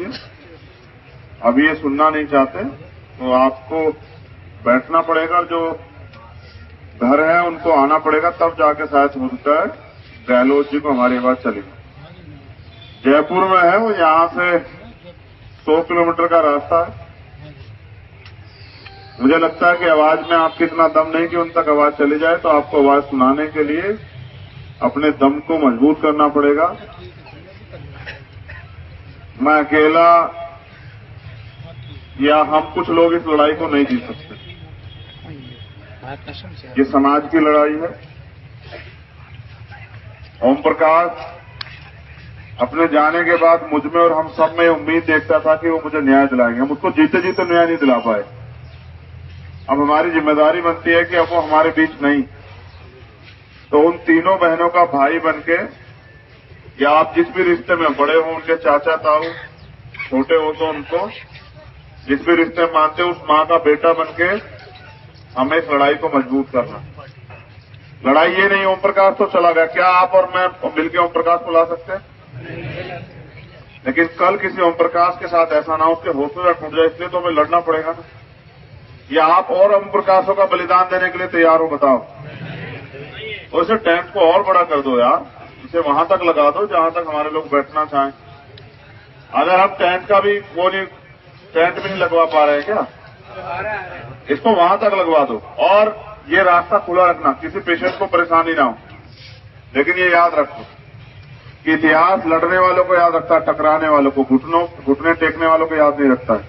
लीजिए। अभी ये सुनना नहीं चाहते तो आपको बैठना पड़ेगा, जो घर है उनको आना पड़ेगा, तब जाके शायद हो सकता है गहलोत जी को हमारी आवाज चलेगी। जयपुर में है वो, यहाँ से 100 किलोमीटर का रास्ता है। मुझे लगता है कि आवाज में आपकी इतना दम नहीं कि उन तक आवाज चली जाए, तो आपको आवाज सुनाने के लिए अपने दम को मजबूत करना पड़ेगा। मैं अकेला या हम कुछ लोग इस लड़ाई को नहीं जीत सकते। ये समाज की लड़ाई है। ओम प्रकाश अपने जाने के बाद मुझ में और हम सब में उम्मीद देखता था कि वो मुझे न्याय दिलाएंगे। हम उसको जीते जीते न्याय नहीं दिला पाए। अब हमारी जिम्मेदारी बनती है कि अब वो हमारे बीच नहीं, तो उन तीनों बहनों का भाई बनके, या आप जिस भी रिश्ते में बड़े हो, उनके चाचा ताऊ, छोटे हो तो उनको जिस भी रिश्ते में मानते हो, उस माँ का बेटा बनके हमें इस लड़ाई को मजबूत करना। लड़ाई ये नहीं ओम प्रकाश तो चला गया, क्या आप और मैं मिलकर ओम प्रकाश को ला सकते हैं? लेकिन कल किसी ओम प्रकाश के साथ ऐसा ना हो उसके हौसले टूट जाए, इसलिए तो हमें लड़ना पड़ेगा ना। या आप और ओम प्रकाशों का बलिदान देने के लिए तैयार हो? बताओ। तो इसे टेंट को और बड़ा कर दो यार, इसे वहां तक लगा दो जहां तक हमारे लोग बैठना चाहें। अगर हम टेंट का भी वो नहीं, टेंट भी नहीं लगवा पा रहे हैं क्या, इसको वहां तक लगवा दो और ये रास्ता खुला रखना, किसी पेशेंट को परेशानी ना हो। लेकिन ये याद रखो कि इतिहास लड़ने वालों को याद रखता है, टकराने वालों को, घुटने टेकने वालों को याद नहीं रखता है।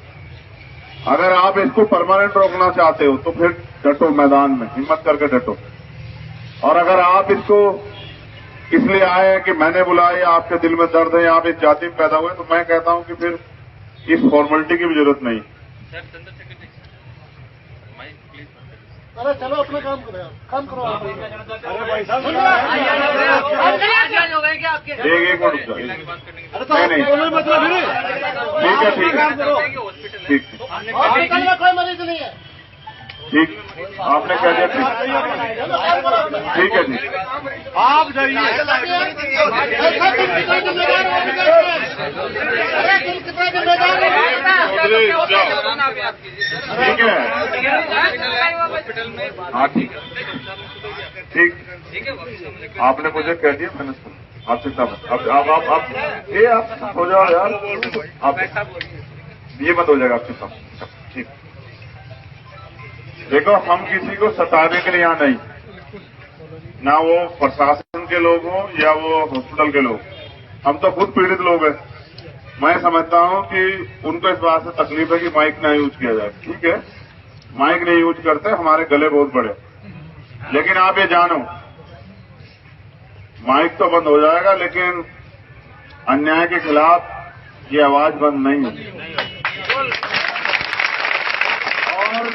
अगर आप इसको परमानेंट रोकना चाहते हो तो फिर डटो मैदान में, हिम्मत करके डटो। और अगर आप इसको इसलिए आए हैं कि मैंने बुलाया, आपके दिल में दर्द है, आप इस जाति में पैदा हुए, तो मैं कहता हूं कि फिर इस फॉर्मेलिटी की भी जरूरत नहीं। अरे चलो अपना काम करो, काम करो। अरे भाई साहब, एक मिनट रुक जाओ। नहीं ठीक है, ठीक है, ठीक हॉस्पिटल में कोई मरीज नहीं है। ठीक, आपने कह दिया ठीक है जी। आप जाइए। ठीक है, हाँ ठीक है, ठीक। आपने मुझे कह दिया, मैंने सुना। आप चिंता मत, आप ये आप हो जाओ यार, आप ये मत हो जाएगा, आप चिंता मत। ठीक, देखो हम किसी को सताने के लिए यहाँ नहीं, ना वो प्रशासन के लोग हों या वो हॉस्पिटल के लोग, हम तो खुद पीड़ित लोग हैं। मैं समझता हूँ कि उनको इस बात से तकलीफ है कि माइक ना यूज किया जाए। ठीक है, माइक नहीं यूज करते, हमारे गले बहुत बड़े। लेकिन आप ये जानो, माइक तो बंद हो जाएगा लेकिन अन्याय के खिलाफ ये आवाज बंद नहीं होगी। और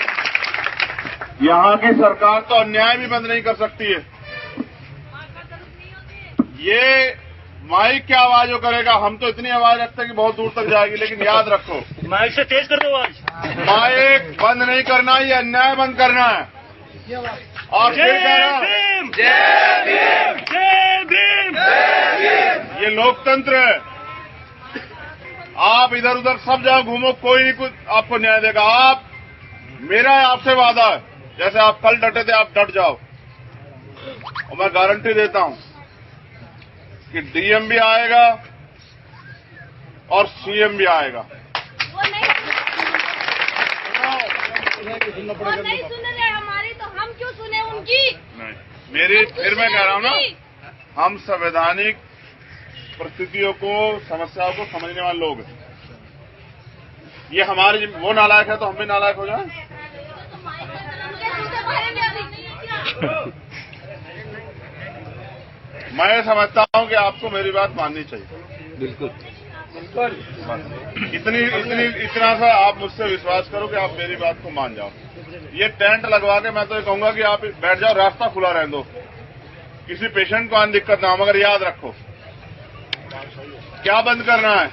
यहाँ की सरकार तो अन्याय भी बंद नहीं कर सकती है। ये माइक क्या आवाज वो करेगा, हम तो इतनी आवाज रखते हैं कि बहुत दूर तक जाएगी। लेकिन याद रखो, माइक से तेज कर दो आवाज। माइक बंद नहीं करना, ये अन्याय बंद करना है। और फिर कह रहा, जय भीम, जय भीम, जय भीम। ये लोकतंत्र है। आप इधर उधर सब जगह घूमो, कोई नहीं कुछ आपको न्याय देगा। आप, मेरा आपसे वादा है, जैसे आप कल डटे थे, आप डट जाओ। और मैं गारंटी देता हूं कि डीएम भी आएगा और सीएम भी आएगा। वो नहीं सुन रहे हमारी, तो हम क्यों सुने उनकी? नहीं, मेरी फिर मैं कह रहा हूं ना, हम संवैधानिक परिस्थितियों को, समस्याओं को समझने वाले लोग हैं। ये हमारे, वो नालायक है तो हम भी नालायक हो जाए। मैं समझता हूं कि आपको मेरी बात माननी चाहिए। बिल्कुल। इतना सा आप मुझसे विश्वास करो कि आप मेरी बात को मान जाओ। ये टेंट लगवा के मैं तो ये कहूंगा कि आप बैठ जाओ, रास्ता खुला रहने दो, किसी पेशेंट को आने दिक्कत ना हो। मगर याद रखो, क्या बंद करना है?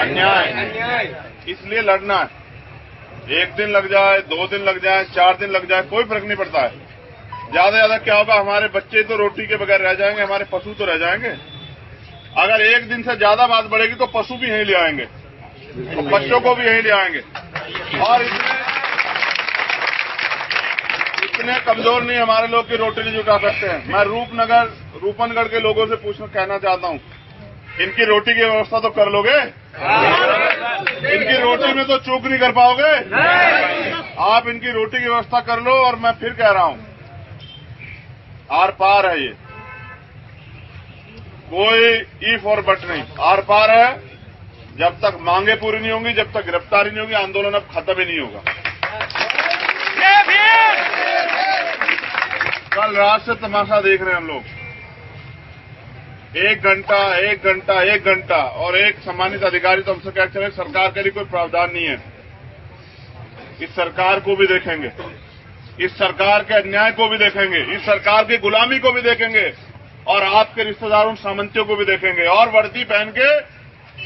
अन्याय। इसलिए लड़ना है। 1 दिन लग जाए, 2 दिन लग जाए, 4 दिन लग जाए, कोई फर्क नहीं पड़ता है। ज्यादा ज्यादा क्या होगा, हमारे बच्चे तो रोटी के बगैर रह जाएंगे, हमारे पशु तो रह जाएंगे। अगर 1 दिन से ज्यादा बात बढ़ेगी तो पशु भी यहीं ले आएंगे। तो बच्चों को भी यहीं ले आएंगे। और इतने कमजोर नहीं हमारे लोग की रोटी नहीं जुटा सकते हैं। मैं रूपनगढ़ के लोगों से कहना चाहता हूं, इनकी रोटी की व्यवस्था तो कर लोगे? इनकी रोटी में तो चूक नहीं कर पाओगे? आप इनकी रोटी की व्यवस्था कर लो। और मैं फिर कह रहा हूं, आर पार है ये, कोई इफ और बट नहीं, आर पार है। जब तक मांगे पूरी नहीं होंगी, जब तक गिरफ्तारी नहीं होगी, आंदोलन अब खत्म ही नहीं होगा। कल रात से तमाशा देख रहे हैं हम लोग, 1 घंटा और एक सम्मानित अधिकारी तो हमसे कह चले सरकार के लिए कोई प्रावधान नहीं है। इस सरकार को भी देखेंगे, इस सरकार के अन्याय को भी देखेंगे, इस सरकार की गुलामी को भी देखेंगे और आपके रिश्तेदारों सामंतियों को भी देखेंगे। और वर्दी पहन के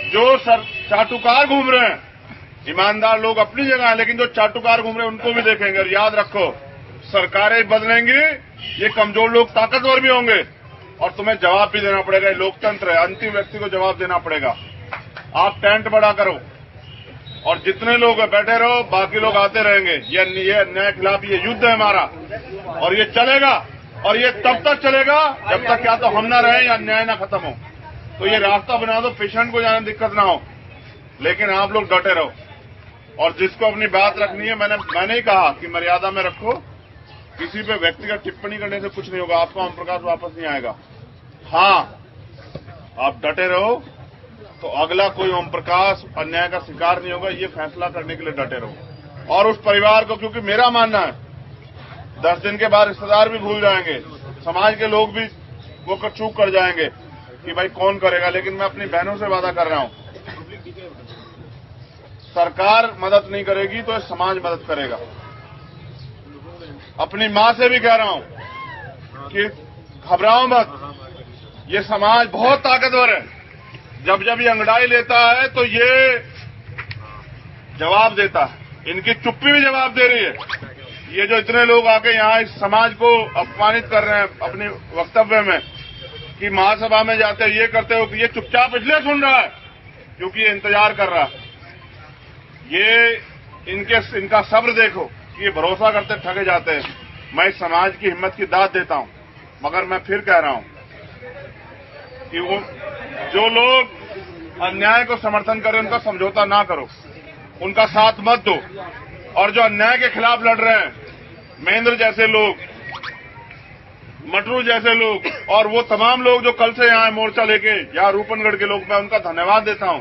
जो चाटुकार घूम रहे हैं, ईमानदार लोग अपनी जगह है, लेकिन जो चाटुकार घूम रहे हैं उनको भी देखेंगे। और याद रखो, सरकारें बदलेंगी, ये कमजोर लोग ताकतवर भी होंगे और तुम्हें जवाब भी देना पड़ेगा। ये लोकतंत्र है, अंतिम व्यक्ति को जवाब देना पड़ेगा। आप टेंट बड़ा करो और जितने लोग बैठे रहो, बाकी लोग आते रहेंगे। ये अन्याय के खिलाफ ये युद्ध है हमारा और ये चलेगा। और ये तब तक चलेगा जब तक क्या तो हम ना रहे या अन्याय ना खत्म हो। तो ये रास्ता बना दो, पेशेंट को जाने दिक्कत ना हो, लेकिन आप लोग डटे रहो। और जिसको अपनी बात रखनी है, मैंने ही कहा कि मर्यादा में रखो, किसी पे व्यक्तिगत टिप्पणी करने से कुछ नहीं होगा। आपका ओम प्रकाश वापस नहीं आएगा। हाँ, आप डटे रहो तो अगला कोई ओम प्रकाश अन्याय का शिकार नहीं होगा, ये फैसला करने के लिए डटे रहो। और उस परिवार को, क्योंकि मेरा मानना है 10 दिन के बाद रिश्तेदार भी भूल जाएंगे, समाज के लोग भी वो चूक कर जाएंगे कि भाई कौन करेगा, लेकिन मैं अपनी बहनों से वादा कर रहा हूं, सरकार मदद नहीं करेगी तो समाज मदद करेगा। अपनी मां से भी कह रहा हूं कि घबराओ मत, ये समाज बहुत ताकतवर है। जब जब ये अंगड़ाई लेता है तो ये जवाब देता है, इनकी चुप्पी भी जवाब दे रही है। ये जो इतने लोग आके यहाँ इस समाज को अपमानित कर रहे हैं अपने वक्तव्य में कि महासभा में जाते ये करते हो, कि ये चुपचाप इसलिए सुन रहा है क्योंकि ये इंतजार कर रहा है। ये इनका सब्र देखो कि ये भरोसा करते ठगे जाते हैं। मैं इस समाज की हिम्मत की दाद देता हूं, मगर मैं फिर कह रहा हूं कि वो जो लोग अन्याय को समर्थन करें उनका समझौता ना करो, उनका साथ मत दो। और जो अन्याय के खिलाफ लड़ रहे हैं, महेंद्र जैसे लोग, मटरू जैसे लोग और वो तमाम लोग जो कल से यहाँ मोर्चा लेके, या रूपनगढ़ के लोग, मैं उनका धन्यवाद देता हूं।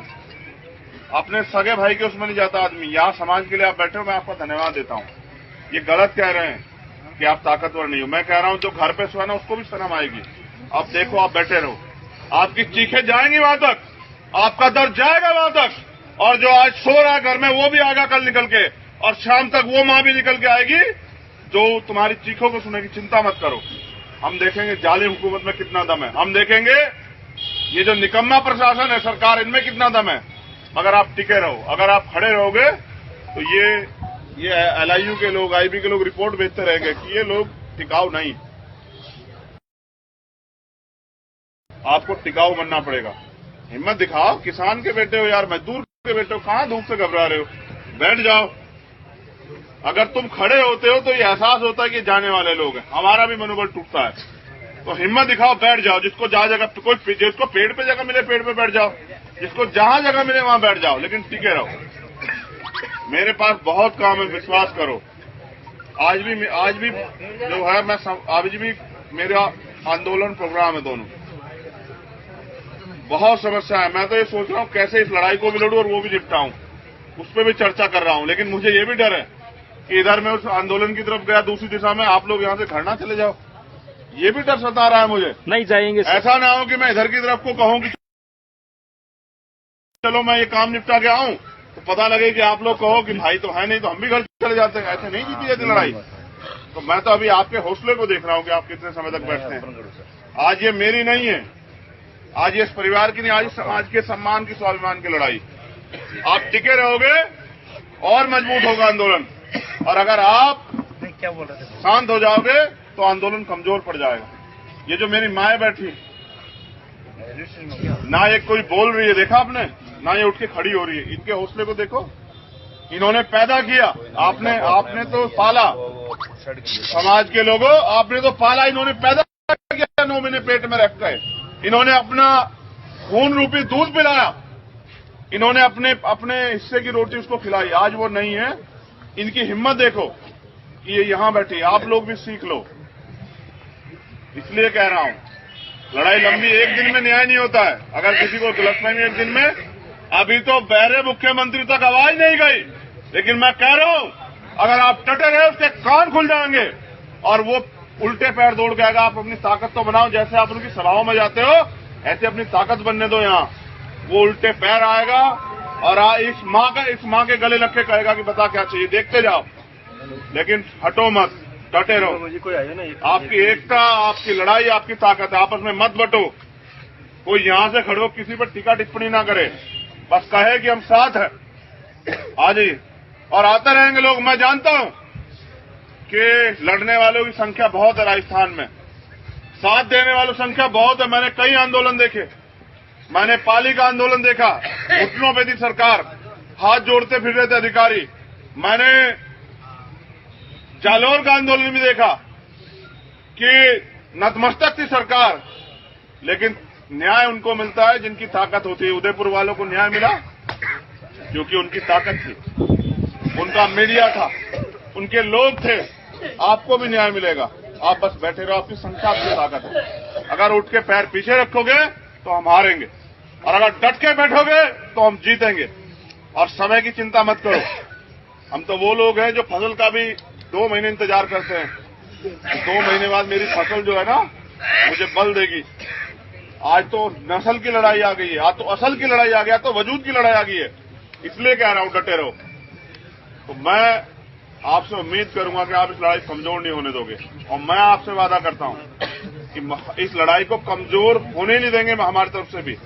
अपने सगे भाई के उसमें नहीं जाता आदमी, यहाँ समाज के लिए आप बैठे हो, मैं आपका धन्यवाद देता हूं। ये गलत कह रहे हैं कि आप ताकतवर नहीं हो। मैं कह रहा हूं जो घर पे सोना उसको भी शर्म आएगी। आप देखो, आप बैठे रहो, आपकी चीखें जाएंगी वहां तक, आपका दर्द जाएगा वहां तक। और जो आज सो रहा है घर में वो भी आएगा कल निकल के, और शाम तक वो मां भी निकल के आएगी जो तुम्हारी चीखों को सुनेगी। चिंता मत करो, हम देखेंगे जालिम हुकूमत में कितना दम है, हम देखेंगे ये जो निकम्मा प्रशासन है सरकार, इनमें कितना दम है। अगर आप टिके रहो, अगर आप खड़े रहोगे तो ये LIU के लोग, IB के लोग रिपोर्ट भेजते रहेंगे कि ये लोग टिकाऊ नहीं। आपको टिकाऊ बनना पड़ेगा। हिम्मत दिखाओ, किसान के बेटे हो यार, मजदूर के बेटे हो, कहां धूप से घबरा रहे हो? बैठ जाओ। अगर तुम खड़े होते हो तो ये एहसास होता है कि जाने वाले लोग हैं, हमारा भी मनोबल टूटता है। तो हिम्मत दिखाओ, बैठ जाओ। जिसको जहां जगह कोई, जिसको पेड़ पे जगह मिले पेड़ पे बैठ जाओ, जिसको जहां जगह मिले वहां बैठ जाओ, लेकिन टिके रहो। मेरे पास बहुत काम है, विश्वास करो। आज भी जो है, मैं आज भी मेरा आंदोलन प्रोग्राम है, दोनों बहुत समस्या है। मैं तो ये सोच रहा हूं कैसे इस लड़ाई को भी लड़ूं और वो भी निपटाऊं, उस पर भी चर्चा कर रहा हूं। लेकिन मुझे ये भी डर है कि इधर मैं उस आंदोलन की तरफ गया, दूसरी दिशा में आप लोग यहां से घर ना चले जाओ, ये भी डर सता रहा है मुझे। नहीं जाएंगे, ऐसा ना हो कि मैं इधर की तरफ को कहूं कि चलो मैं ये काम निपटा के आऊं, तो पता लगे कि आप लोग कहो कि भाई तो है नहीं, तो हम भी घर चले जाते हैं। ऐसे नहीं जीती जाती लड़ाई। तो मैं तो अभी आपके हौसले को देख रहा हूं कि आप कितने समय तक बैठते हैं। आज ये मेरी नहीं है, आज ये इस परिवार की नहीं, आज समाज के सम्मान की, स्वाभिमान की लड़ाई। आप टिके रहोगे और मजबूत होगा आंदोलन, और अगर आप शांत हो जाओगे तो आंदोलन कमजोर पड़ जाएगा। ये जो मेरी माए बैठी ना, एक कोई बोल रही है, देखा आपने, ना ये उठ के खड़ी हो रही है। इनके हौसले को देखो, इन्होंने पैदा किया, आपने तो पाला, समाज के लोगों आपने तो पाला, इन्होंने पैदा किया 9 महीने पेट में रख गए, इन्होंने अपना खून रूपी दूध पिलाया, इन्होंने अपने हिस्से की रोटी उसको खिलाई। आज वो नहीं है। इनकी हिम्मत देखो कि ये यहां बैठी, आप लोग भी सीख लो। इसलिए कह रहा हूं, लड़ाई लंबी, एक दिन में न्याय नहीं होता है। अगर किसी को गलतफहमी एक दिन में, अभी तो बहरे मुख्यमंत्री तक आवाज नहीं गई, लेकिन मैं कह रहा हूं अगर आप डटे रहे उसके कान खुल जाएंगे और वो उल्टे पैर दौड़ के आएगा। आप अपनी ताकत तो बनाओ, जैसे आप उनकी सभाओं में जाते हो ऐसे अपनी ताकत बनने दो। यहाँ वो उल्टे पैर आएगा और इस माँ के गले लग के कहेगा कि बता क्या चाहिए, देखते जाओ, लेकिन हटो मत, डटे रहो। आपकी एकता, आपकी लड़ाई, आपकी ताकत है। आपस में मत बटो। कोई यहां से खड़ो किसी पर टीका टिप्पणी ना करे, बस कहे कि हम साथ हैं, आ जाइए। और आते रहेंगे लोग। मैं जानता हूं कि लड़ने वालों की संख्या बहुत है राजस्थान में, साथ देने वालों की संख्या बहुत है। मैंने कई आंदोलन देखे, मैंने पाली का आंदोलन देखा, घुटनों पे थी सरकार, हाथ जोड़ते फिर रहे थे अधिकारी। मैंने जालौर का आंदोलन भी देखा कि नतमस्तक थी सरकार, लेकिन न्याय उनको मिलता है जिनकी ताकत होती है। उदयपुर वालों को न्याय मिला क्योंकि उनकी ताकत थी, उनका मीडिया था, उनके लोग थे। आपको भी न्याय मिलेगा, आप बस बैठे रहो, आपकी संख्या, आपकी ताकत है। अगर उठ के पैर पीछे रखोगे तो हम हारेंगे, और अगर डट के बैठोगे तो हम जीतेंगे। और समय की चिंता मत करो। हम तो वो लोग हैं जो फसल का भी 2 महीने इंतजार करते हैं। 2 महीने बाद मेरी फसल जो है ना मुझे बल देगी। आज तो नस्ल की लड़ाई आ गई है, आज तो असल की लड़ाई आ गई, तो वजूद की लड़ाई आ गई है। इसलिए कह रहा हूं डटे रहो। तो मैं आपसे उम्मीद करूंगा कि आप इस लड़ाई कमजोर नहीं होने दोगे, और मैं आपसे वादा करता हूं कि इस लड़ाई को कमजोर होने नहीं देंगे हमारी तरफ से भी।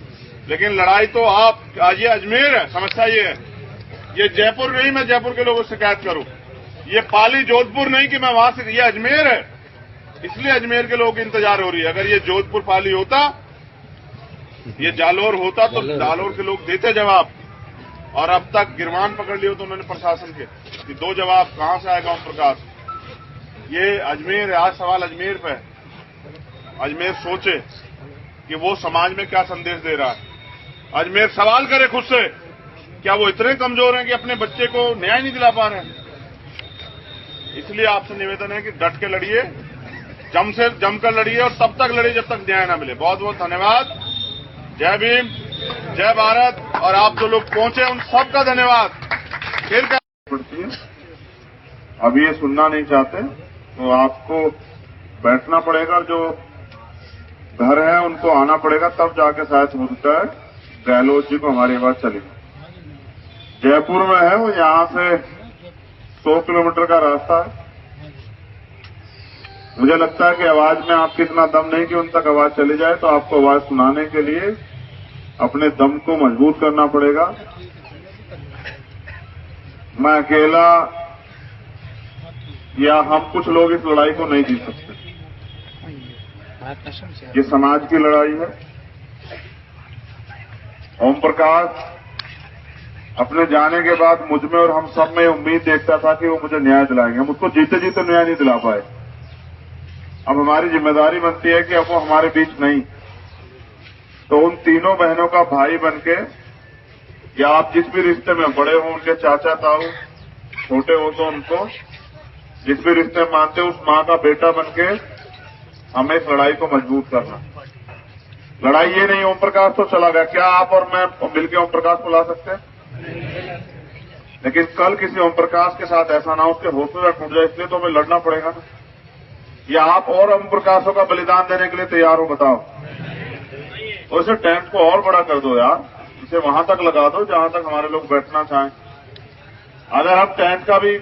लेकिन लड़ाई तो आप, आज ये अजमेर है, समस्या ये है, ये जयपुर नहीं मैं जयपुर के लोगों से शिकायत करूं, ये पाली जोधपुर नहीं कि मैं वहां से, ये अजमेर है। इसलिए अजमेर के लोगों की इंतजार हो रही है। अगर ये जोधपुर पाली होता, ये जालौर होता, तो जालौर के लोग देते जवाब। और अब तक गिरवान पकड़ लिया तो उन्होंने प्रशासन के कि 2 जवाब कहां से आएगा ओम प्रकाश। ये अजमेर है, आज सवाल अजमेर पे है। अजमेर सोचे कि वो समाज में क्या संदेश दे रहा है। अजमेर सवाल करे खुद से, क्या वो इतने कमजोर हैं कि अपने बच्चे को न्याय नहीं दिला पा रहे हैं। इसलिए आपसे निवेदन है कि डट के लड़िए, जमकर लड़िए, और तब तक लड़िए जब तक न्याय न मिले। बहुत बहुत धन्यवाद। जय भीम, जय भारत। और आप जो लोग पहुंचे उन सबका धन्यवाद। फिर क्या पड़ती है, अब ये सुनना नहीं चाहते तो आपको बैठना पड़ेगा, जो घर है उनको आना पड़ेगा, तब जाके शायद होता है गहलोत जी को हमारी आवाज चलेगी। जयपुर में है वो, यहां से 100 किलोमीटर का रास्ता है। मुझे लगता है कि आवाज में आपकी इतना दम नहीं कि उन तक आवाज चली जाए, तो आपको आवाज सुनाने के लिए अपने दम को मजबूत करना पड़ेगा। मैं अकेला या हम कुछ लोग इस लड़ाई को नहीं जीत सकते। ये समाज की लड़ाई है। ओम प्रकाश अपने जाने के बाद मुझ में और हम सब में उम्मीद देखता था कि वो मुझे न्याय दिलाएंगे। हम उसको जीते जीते न्याय नहीं दिला पाए। अब हमारी जिम्मेदारी बनती है कि अब वो हमारे बीच नहीं, तो उन तीनों बहनों का भाई बनके, या आप जिस भी रिश्ते में बड़े हो, उनके चाचा ताऊ, छोटे हो तो उनको जिस भी रिश्ते में मानते उस मां का बेटा बनके हमें इस लड़ाई को मजबूत करना। लड़ाई ये नहीं ओम प्रकाश तो चला गया, क्या आप और मैं मिलकर ओम प्रकाश को ला सकते हैं? लेकिन कल किसी ओम प्रकाश के साथ ऐसा ना हो उसके हौसले टूट जाए, इसलिए तो हमें लड़ना पड़ेगा ना। या आप और ओम प्रकाशों का बलिदान देने के लिए तैयार हो, बताओ। और इसे टेंट को और बड़ा कर दो यार, इसे वहां तक लगा दो जहां तक हमारे लोग बैठना चाहें। अगर हम टेंट का भी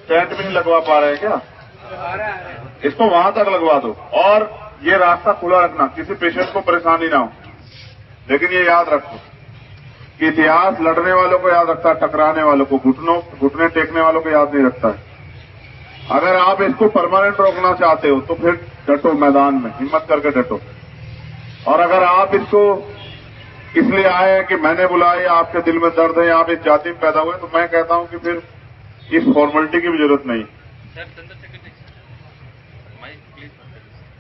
टेंट भी नहीं लगवा पा रहे हैं क्या, इसको वहां तक लगवा दो। और ये रास्ता खुला रखना, किसी पेशेंट को परेशानी ना हो। लेकिन ये याद रखो कि इतिहास लड़ने वालों को याद रखता है, टकराने वालों को, घुटने टेकने वालों को याद नहीं रखता है। अगर आप इसको परमानेंट रोकना चाहते हो तो फिर डटो, मैदान में हिम्मत करके डटो। और अगर आप इसको इसलिए आए हैं कि मैंने बुलाया, आपके दिल में दर्द है, आप इस जाति में पैदा हुए, तो मैं कहता हूं कि फिर इस फॉर्मेलिटी की भी जरूरत नहीं।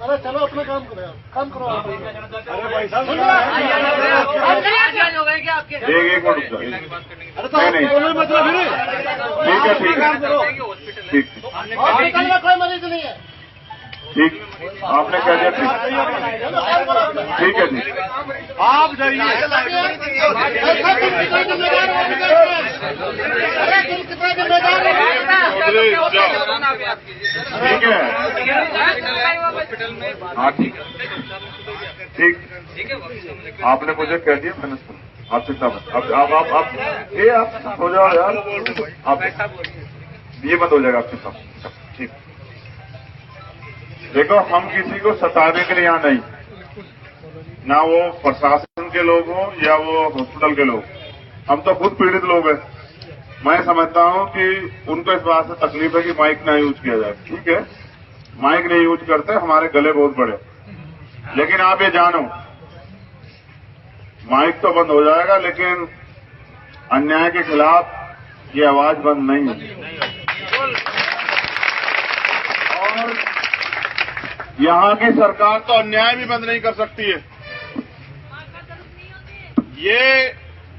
अरे चलो अपना काम करो यार, काम करो आप। अरे भाई साहब एक मिनट रुक जाओ। अरे तो नहीं। कोई मतलब ही नहीं। ठीक है, ठीक है, ठीक हॉस्पिटल में कोई मरीज नहीं है। ठीक, आपने कह दिया ठीक। ठीक है जी। आप जाइए। अरे दिल कितना जिम्मेदार है। ठीक है, हाँ ठीक है, ठीक। आपने मुझे कह दिया, मैंने सुना। आप चिंता मत, आप ये आप हो जाओ यार, आप ये मत हो जाएगा आपके साथ। ठीक, देखो हम किसी को सताने के लिए यहाँ नहीं, ना वो प्रशासन के लोग हों या वो हॉस्पिटल के लोग, हम तो खुद पीड़ित लोग हैं। मैं समझता हूँ कि उनको इस बात से तकलीफ है कि माइक ना यूज किया जाए। ठीक है, माइक नहीं यूज करते, हमारे गले बहुत बड़े, लेकिन आप ये जानो माइक तो बंद हो जाएगा, लेकिन अन्याय के खिलाफ ये आवाज बंद नहीं होगी। और यहाँ की सरकार तो अन्याय भी बंद नहीं कर सकती है। ये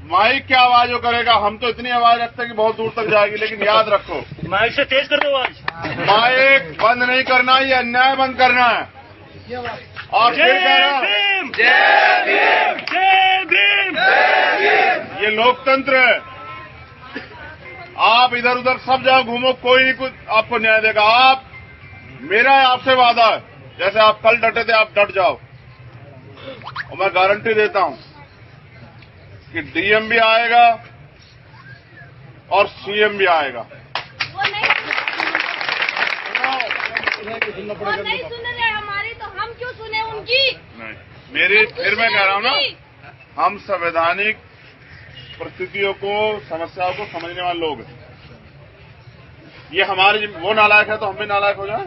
माइक क्या आवाजों करेगा, हम तो इतनी आवाज रखते हैं कि बहुत दूर तक जाएगी, लेकिन याद रखो माइक से तेज कर दो आवाज। माइक बंद नहीं करना, ये अन्याय बंद करना है। और फिर कह रहा हूं, जय भीम, जय भीम, ये लोकतंत्र है। आप इधर उधर सब जगह घूमो, कोई नहीं कुछ आपको न्याय देगा। आप, मेरा आपसे वादा है, जैसे आप कल डटे थे, आप डट जाओ। और मैं गारंटी देता हूं कि डीएम भी आएगा और सीएम भी आएगा। वो नहीं सुन रहे हमारी, तो हम क्यों सुने उनकी? नहीं, मेरी फिर मैं कह रहा हूं ना, हम संवैधानिक परिस्थितियों को, समस्याओं को समझने वाले लोग हैं। ये हमारे, वो नालायक है तो हम भी नालायक हो जाए।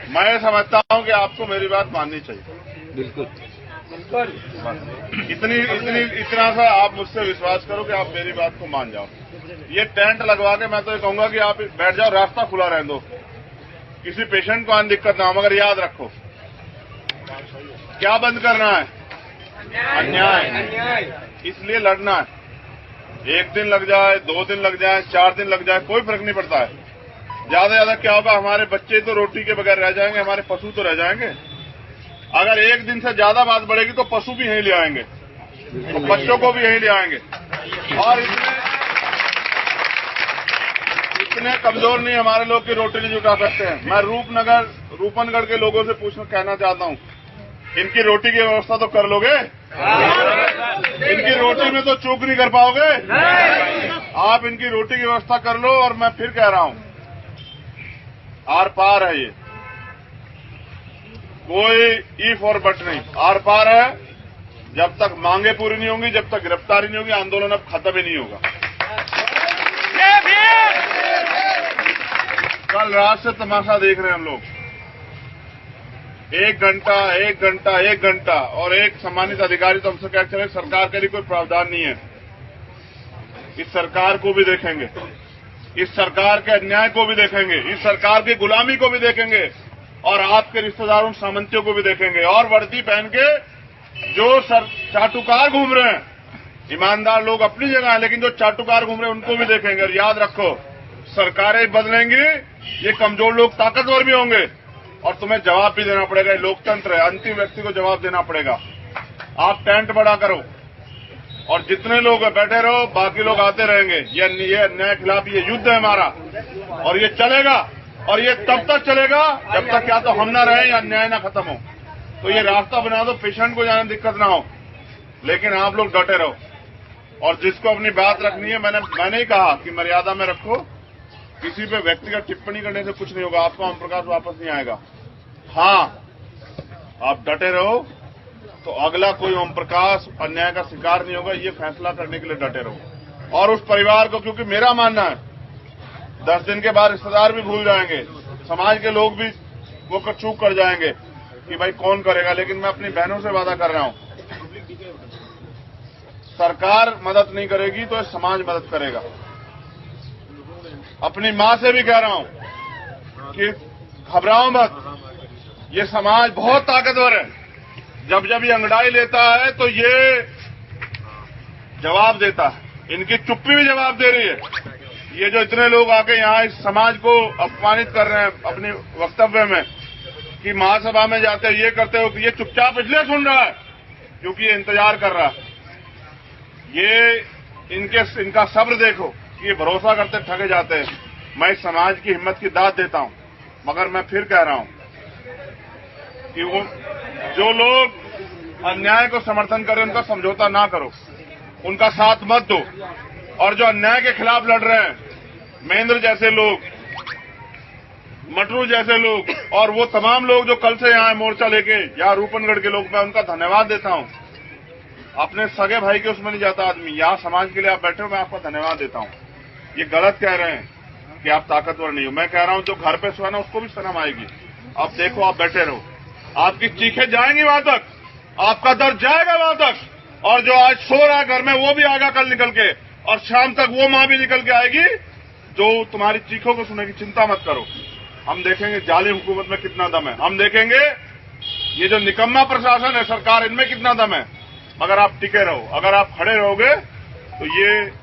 मैं समझता हूं कि आपको मेरी बात माननी चाहिए। बिल्कुल। इतना सा आप मुझसे विश्वास करो कि आप मेरी बात को मान जाओ। ये टेंट लगवा के मैं तो ये कहूंगा कि आप बैठ जाओ, रास्ता खुला रहने दो, किसी पेशेंट को आने दिक्कत ना हो। मगर याद रखो, क्या बंद करना है? अन्याय। इसलिए लड़ना है। 1 दिन लग जाए, 2 दिन लग जाए, 4 दिन लग जाए, कोई फर्क नहीं पड़ता है। ज्यादा से ज्यादा क्या होगा, हमारे बच्चे तो रोटी के बगैर रह जाएंगे, हमारे पशु तो रह जाएंगे। अगर 1 दिन से ज्यादा बात बढ़ेगी तो पशु भी यहीं ले आएंगे, तो बच्चों को भी यहीं ले आएंगे। और इतने कमजोर नहीं हमारे लोग की रोटी नहीं जुटा सकते हैं। मैं रूपनगढ़ के लोगों से कहना चाहता हूं, इनकी रोटी की व्यवस्था तो कर लोगे? इनकी रोटी में तो चूक नहीं कर पाओगे? आप इनकी रोटी की व्यवस्था कर लो। और मैं फिर कह रहा हूं, आर पार है, ये कोई इफ और बट नहीं, आर पार है। जब तक मांगे पूरी नहीं होंगी, जब तक गिरफ्तारी नहीं होगी, आंदोलन अब खत्म ही नहीं होगा। कल रात से तमाशा देख रहे हैं हम लोग, 1 घंटा और एक सम्मानित अधिकारी तो हमसे क्या चले, सरकार के लिए कोई प्रावधान नहीं है। इस सरकार को भी देखेंगे, इस सरकार के अन्याय को भी देखेंगे, इस सरकार की गुलामी को भी देखेंगे, और आपके रिश्तेदारों सामंतियों को भी देखेंगे। और वर्दी पहन के जो चाटुकार घूम रहे हैं, ईमानदार लोग अपनी जगह है, लेकिन जो चाटुकार घूम रहे हैं उनको भी देखेंगे। और याद रखो, सरकारें बदलेंगी, ये कमजोर लोग ताकतवर भी होंगे, और तुम्हें जवाब भी देना पड़ेगा। लोकतंत्र है, अंतिम व्यक्ति को जवाब देना पड़ेगा। आप टेंट बड़ा करो और जितने लोग बैठे रहो, बाकी लोग आते रहेंगे। ये अन्याय के खिलाफ ये युद्ध है हमारा, और ये चलेगा। और ये तब तक चलेगा जब तक या तो हम ना रहे या अन्याय ना खत्म हो। तो ये रास्ता बना दो, पेशेंट को जाने दिक्कत ना हो, लेकिन आप लोग डटे रहो। और जिसको अपनी बात रखनी है, मैंने ही कहा कि मर्यादा में रखो, किसी पे व्यक्तिगत टिप्पणी करने से कुछ नहीं होगा, आपका ओम प्रकाश वापस नहीं आएगा। हाँ, आप डटे रहो तो अगला कोई ओम प्रकाश अन्याय का शिकार नहीं होगा, ये फैसला करने के लिए डटे रहो। और उस परिवार को, क्योंकि मेरा मानना है 10 दिन के बाद रिश्तेदार भी भूल जाएंगे, समाज के लोग भी वो चूक कर जाएंगे कि भाई कौन करेगा, लेकिन मैं अपनी बहनों से वादा कर रहा हूं, सरकार मदद नहीं करेगी तो समाज मदद करेगा। अपनी मां से भी कह रहा हूं कि घबराओ मत, ये समाज बहुत ताकतवर है। जब जब ये अंगड़ाई लेता है तो ये जवाब देता है, इनकी चुप्पी भी जवाब दे रही है। ये जो इतने लोग आके यहाँ इस समाज को अपमानित कर रहे हैं अपने वक्तव्य में कि महासभा में जाते हो ये करते हो, कि ये चुपचाप इसलिए सुन रहा है क्योंकि ये इंतजार कर रहा है। ये इनका सब्र देखो कि ये भरोसा करते ठगे जाते हैं। मैं इस समाज की हिम्मत की दाद देता हूं, मगर मैं फिर कह रहा हूं कि वो जो लोग अन्याय को समर्थन करें उनका समझौता ना करो, उनका साथ मत दो। और जो अन्याय के खिलाफ लड़ रहे हैं, महेंद्र जैसे लोग, मटरू जैसे लोग और वो तमाम लोग जो कल से यहाँ मोर्चा लेके यहाँ रूपनगढ़ के लोग, मैं उनका धन्यवाद देता हूं। अपने सगे भाई के उसमें नहीं जाता आदमी, यहाँ समाज के लिए आप बैठे हो, मैं आपका धन्यवाद देता हूं। ये गलत कह रहे हैं कि आप ताकतवर नहीं हो। मैं कह रहा हूं जो घर पे सोया ना उसको भी शर्म आएगी। अब देखो, आप बैठे रहो, आपकी चीखें जाएंगी वहां तक, आपका दर्द जाएगा वहां तक, और जो आज सो रहा है घर में वो भी आएगा कल निकल के, और शाम तक वो मां भी निकल के आएगी जो तुम्हारी चीखों को सुनेगी। चिंता मत करो, हम देखेंगे जालिम हुकूमत में कितना दम है, हम देखेंगे ये जो निकम्मा प्रशासन है सरकार, इनमें कितना दम है। मगर आप टिके रहो, अगर आप खड़े रहोगे तो ये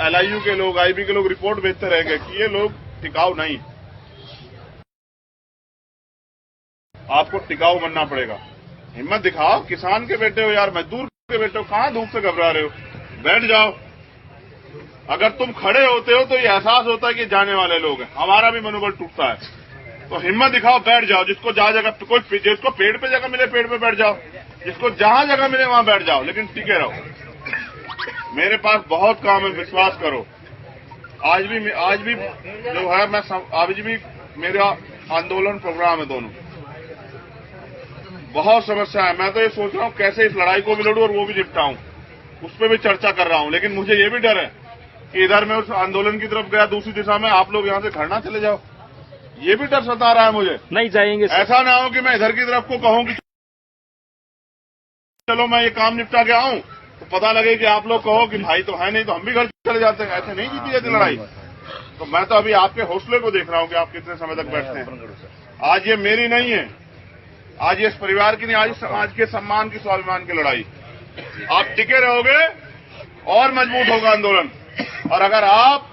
LIU के लोग, IB के लोग रिपोर्ट भेजते रहेंगे कि ये लोग टिकाऊ नहीं। आपको टिकाऊ बनना पड़ेगा, हिम्मत दिखाओ। किसान के बेटे हो यार, मजदूर के बेटे हो, कहां धूप से घबरा रहे हो, बैठ जाओ। अगर तुम खड़े होते हो तो ये एहसास होता है कि जाने वाले लोग हैं, हमारा भी मनोबल टूटता है। तो हिम्मत दिखाओ, बैठ जाओ। जिसको जहां जगह कोई, जिसको पेड़ पे जगह मिले पेड़ पे बैठ जाओ, जिसको जहां जगह मिले वहां बैठ जाओ, लेकिन टिके रहो। मेरे पास बहुत काम है, विश्वास करो। आज भी जो है मैं आज भी मेरा आंदोलन प्रोग्राम है, दोनों बहुत समस्या है। मैं तो ये सोच रहा हूं कैसे इस लड़ाई को भी लड़ूं और वो भी निपटाऊं, उस पर भी चर्चा कर रहा हूं। लेकिन मुझे ये भी डर है कि इधर मैं उस आंदोलन की तरफ गया, दूसरी दिशा में आप लोग यहां से घर ना चले जाओ, ये भी डर सता रहा है मुझे। नहीं जाएंगे, ऐसा ना हो कि मैं इधर की तरफ को कहूं कि चलो मैं ये काम निपटा के आऊं, तो पता लगे कि आप लोग कहो कि भाई तो है नहीं, तो हम भी घर चले जाते हैं। ऐसे नहीं जीती जाती लड़ाई। तो मैं तो अभी आपके हौसले को देख रहा हूं कि आप कितने समय तक बैठते हैं। आज ये मेरी नहीं है, आज ये इस परिवार की नहीं, आज समाज के सम्मान की, स्वाभिमान की लड़ाई। आप टिके रहोगे और मजबूत होगा आंदोलन, और अगर आप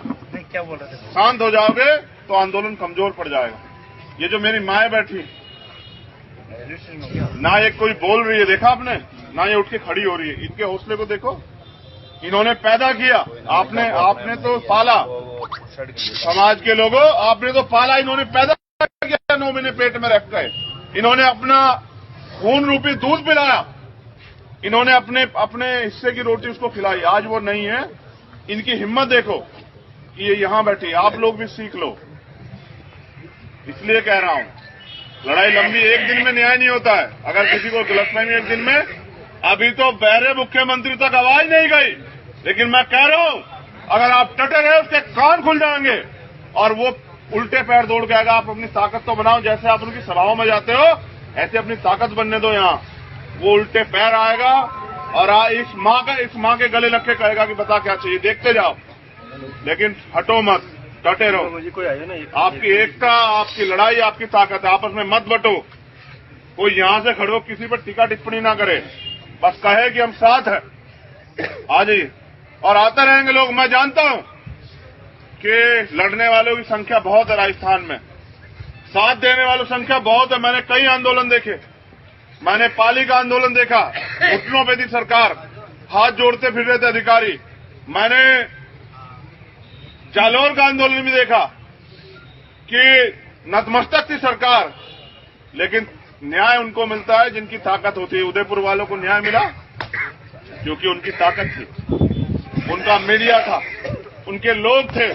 शांत हो जाओगे तो आंदोलन कमजोर पड़ जाएगा। ये जो मेरी माएं बैठी, ना ये कोई बोल रही है, देखा आपने, ना ये उठ के खड़ी हो रही है, इनके हौसले को देखो। इन्होंने पैदा किया, आपने तो पाला, समाज के लोगों आपने तो पाला, इन्होंने पैदा किया 9 महीने पेट में रख गए। इन्होंने अपना खून रूपी दूध पिलाया, इन्होंने अपने हिस्से की रोटी उसको खिलाई। आज वो नहीं है। इनकी हिम्मत देखो कि ये यहां बैठी, आप लोग भी सीख लो। इसलिए कह रहा हूं, लड़ाई लंबी, एक दिन में न्याय नहीं होता है। अगर किसी को गलतफहमी एक दिन में, अभी तो बहरे मुख्यमंत्री तक आवाज नहीं गई, लेकिन मैं कह रहा हूं अगर आप टटे रहे उसके कान खुल जाएंगे और वो उल्टे पैर दौड़ के आएगा। आप अपनी ताकत तो बनाओ, जैसे आप उनकी सभाओं में जाते हो ऐसे अपनी ताकत बनने दो। यहाँ वो उल्टे पैर आएगा और इस माँ के गले लग के कहेगा कि बता क्या चाहिए, देखते जाओ, लेकिन हटो मत, डटे रहो। आपकी एकता, आपकी लड़ाई, आपकी ताकत है। आपस में मत बटो। कोई यहां से खड़ो किसी पर टीका टिप्पणी ना करे, बस कहे कि हम साथ हैं, आ जाइए। और आते रहेंगे लोग। मैं जानता हूं कि लड़ने वालों की संख्या बहुत है राजस्थान में, साथ देने वालों की संख्या बहुत है। मैंने कई आंदोलन देखे, मैंने पाली का आंदोलन देखा, घुटनों पे थी सरकार, हाथ जोड़ते फिर रहे थे अधिकारी। मैंने जालौर का आंदोलन भी देखा कि नतमस्तक थी सरकार, लेकिन न्याय उनको मिलता है जिनकी ताकत होती है। उदयपुर वालों को न्याय मिला क्योंकि उनकी ताकत थी, उनका मीडिया था, उनके लोग थे।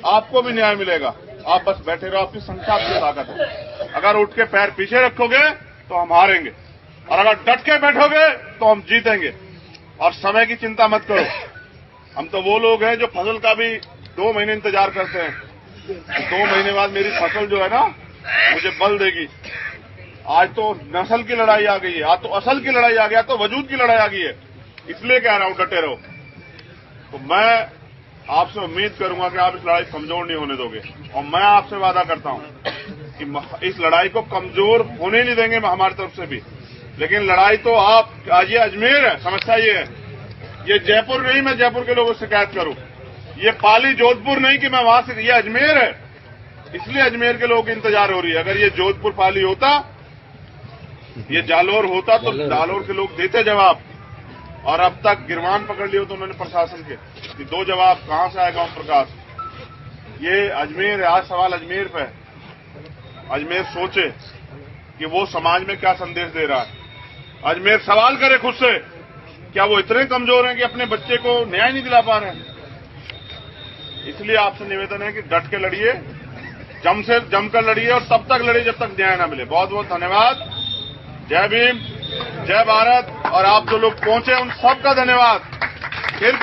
आपको भी न्याय मिलेगा, आप बस बैठे रहो, आपकी संख्या, आपकी ताकत है। अगर उठ के पैर पीछे रखोगे तो हम हारेंगे, और अगर डट के बैठोगे तो हम जीतेंगे। और समय की चिंता मत करो। हम तो वो लोग हैं जो फसल का भी 2 महीने इंतजार करते हैं। 2 महीने बाद मेरी फसल जो है ना मुझे बल देगी। आज तो नस्ल की लड़ाई आ गई है, आज तो असल की लड़ाई आ गई, आज तो वजूद की लड़ाई आ गई है। इसलिए कह रहा हूं डटे रहो। तो मैं आपसे उम्मीद करूंगा कि आप इस लड़ाई कमजोर नहीं होने दोगे, और मैं आपसे वादा करता हूं कि इस लड़ाई को कमजोर होने नहीं देंगे हमारी तरफ से भी। लेकिन लड़ाई तो आप, आज ये अजमेर है, समस्या ये है, ये जयपुर नहीं मैं जयपुर के लोगों से शिकायत करूं, ये पाली जोधपुर नहीं कि मैं वहां से, ये अजमेर है। इसलिए अजमेर के लोगों की इंतजार हो रही है। अगर ये जोधपुर पाली होता, ये जालोर होता, तो जालोर के लोग देते जवाब। और अब तक गिरवान पकड़ लिए तो उन्होंने प्रशासन के कि 2 जवाब कहां से आएगा ओम प्रकाश। ये अजमेर है, आज सवाल अजमेर पे है। अजमेर सोचे कि वो समाज में क्या संदेश दे रहा है। अजमेर सवाल करे खुद से, क्या वो इतने कमजोर हैं कि अपने बच्चे को न्याय नहीं दिला पा रहे हैं। इसलिए आपसे निवेदन है कि डट के लड़िए, जमकर लड़िए, और तब तक लड़िए जब तक न्याय न मिले। बहुत बहुत धन्यवाद। जय भीम, जय भारत। और आप जो लोग पहुंचे उन सबका धन्यवाद। फिर